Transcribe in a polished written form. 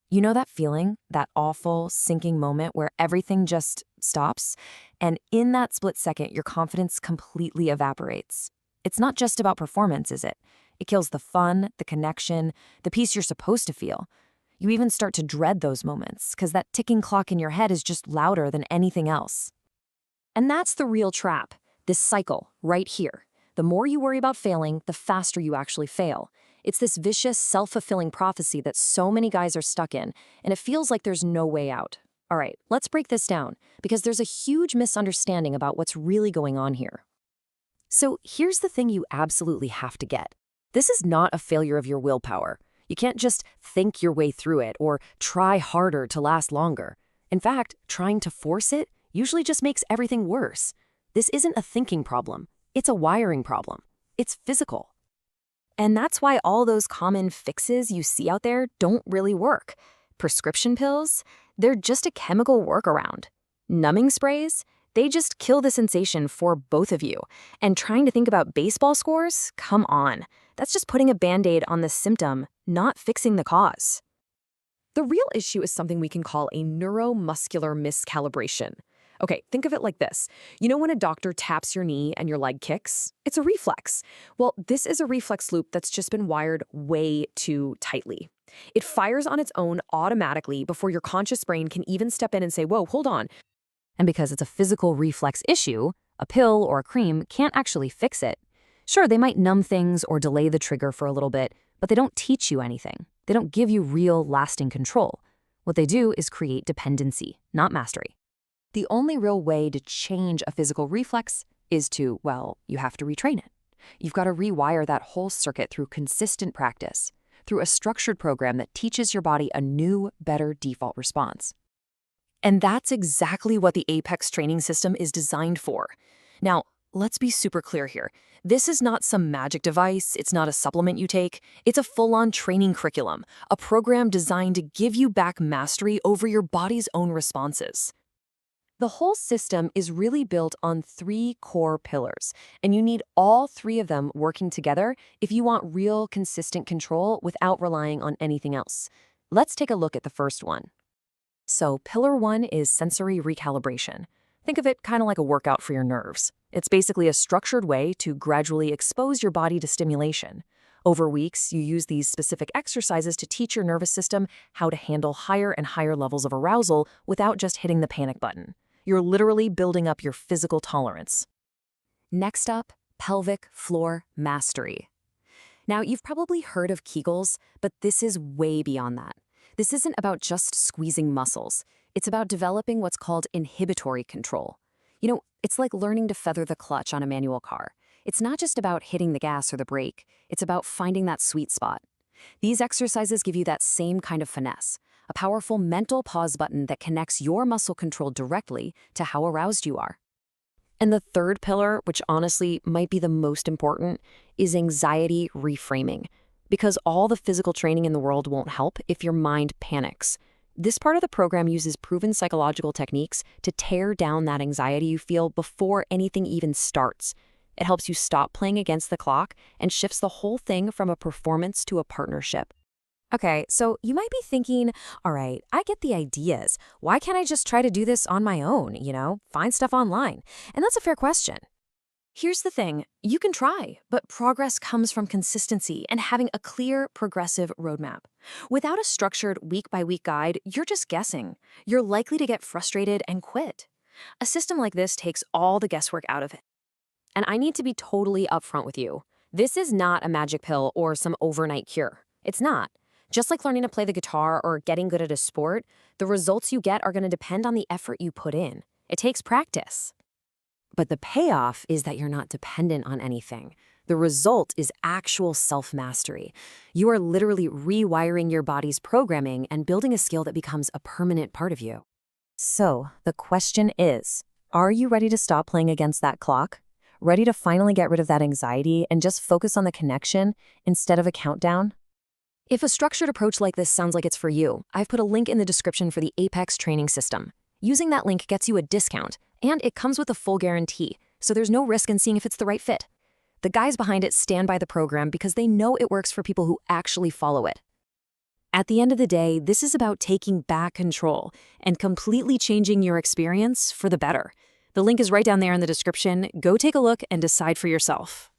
You know that feeling, that awful, sinking moment where everything just stops? And in that split second, your confidence completely evaporates. It's not just about performance, is it? It kills the fun, the connection, the peace you're supposed to feel. You even start to dread those moments because that ticking clock in your head is just louder than anything else. And that's the real trap, this cycle right here. The more you worry about failing, the faster you actually fail. It's this vicious, self-fulfilling prophecy that so many guys are stuck in, and it feels like there's no way out. All right, let's break this down, because there's a huge misunderstanding about what's really going on here. So here's the thing you absolutely have to get. This is not a failure of your willpower. You can't just think your way through it or try harder to last longer. In fact, trying to force it usually just makes everything worse. This isn't a thinking problem. It's a wiring problem. It's physical. And that's why all those common fixes you see out there don't really work. Prescription pills, they're just a chemical workaround. Numbing sprays, they just kill the sensation for both of you. And trying to think about baseball scores? Come on. That's just putting a Band-Aid on the symptom, not fixing the cause. The real issue is something we can call a neuromuscular miscalibration. Okay, think of it like this. You know when a doctor taps your knee and your leg kicks? It's a reflex. Well, this is a reflex loop that's just been wired way too tightly. It fires on its own automatically before your conscious brain can even step in and say, whoa, hold on. And because it's a physical reflex issue, a pill or a cream can't actually fix it. Sure, they might numb things or delay the trigger for a little bit, but they don't teach you anything. They don't give you real, lasting control. What they do is create dependency, not mastery. The only real way to change a physical reflex is to, well, you have to retrain it. You've got to rewire that whole circuit through consistent practice, through a structured program that teaches your body a new, better default response. And that's exactly what the Apex training system is designed for. Now, let's be super clear here. This is not some magic device, it's not a supplement you take, it's a full-on training curriculum, a program designed to give you back mastery over your body's own responses. The whole system is really built on 3 core pillars, and you need all 3 of them working together if you want real, consistent control without relying on anything else. Let's take a look at the first one. So, pillar 1 is sensory recalibration. Think of it kind of like a workout for your nerves. It's basically a structured way to gradually expose your body to stimulation. Over weeks, you use these specific exercises to teach your nervous system how to handle higher and higher levels of arousal without just hitting the panic button. You're literally building up your physical tolerance. Next up, pelvic floor mastery. Now, you've probably heard of Kegels, but this is way beyond that. This isn't about just squeezing muscles. It's about developing what's called inhibitory control. You know, it's like learning to feather the clutch on a manual car. It's not just about hitting the gas or the brake. It's about finding that sweet spot. These exercises give you that same kind of finesse, a powerful mental pause button that connects your muscle control directly to how aroused you are. And the third pillar, which honestly might be the most important, is anxiety reframing. Because all the physical training in the world won't help if your mind panics. This part of the program uses proven psychological techniques to tear down that anxiety you feel before anything even starts. It helps you stop playing against the clock and shifts the whole thing from a performance to a partnership. Okay, so you might be thinking, all right, I get the ideas. Why can't I just try to do this on my own, find stuff online? And that's a fair question. Here's the thing, you can try, but progress comes from consistency and having a clear, progressive roadmap. Without a structured week-by-week guide, you're just guessing. You're likely to get frustrated and quit. A system like this takes all the guesswork out of it. And I need to be totally upfront with you. This is not a magic pill or some overnight cure. It's not. Just like learning to play the guitar or getting good at a sport, the results you get are going to depend on the effort you put in. It takes practice. But the payoff is that you're not dependent on anything. The result is actual self-mastery. You are literally rewiring your body's programming and building a skill that becomes a permanent part of you. So, the question is, are you ready to stop playing against that clock? Ready to finally get rid of that anxiety and just focus on the connection instead of a countdown? If a structured approach like this sounds like it's for you, I've put a link in the description for the Apex training system. Using that link gets you a discount, and it comes with a full guarantee, so there's no risk in seeing if it's the right fit. The guys behind it stand by the program because they know it works for people who actually follow it. At the end of the day, this is about taking back control and completely changing your experience for the better. The link is right down there in the description. Go take a look and decide for yourself.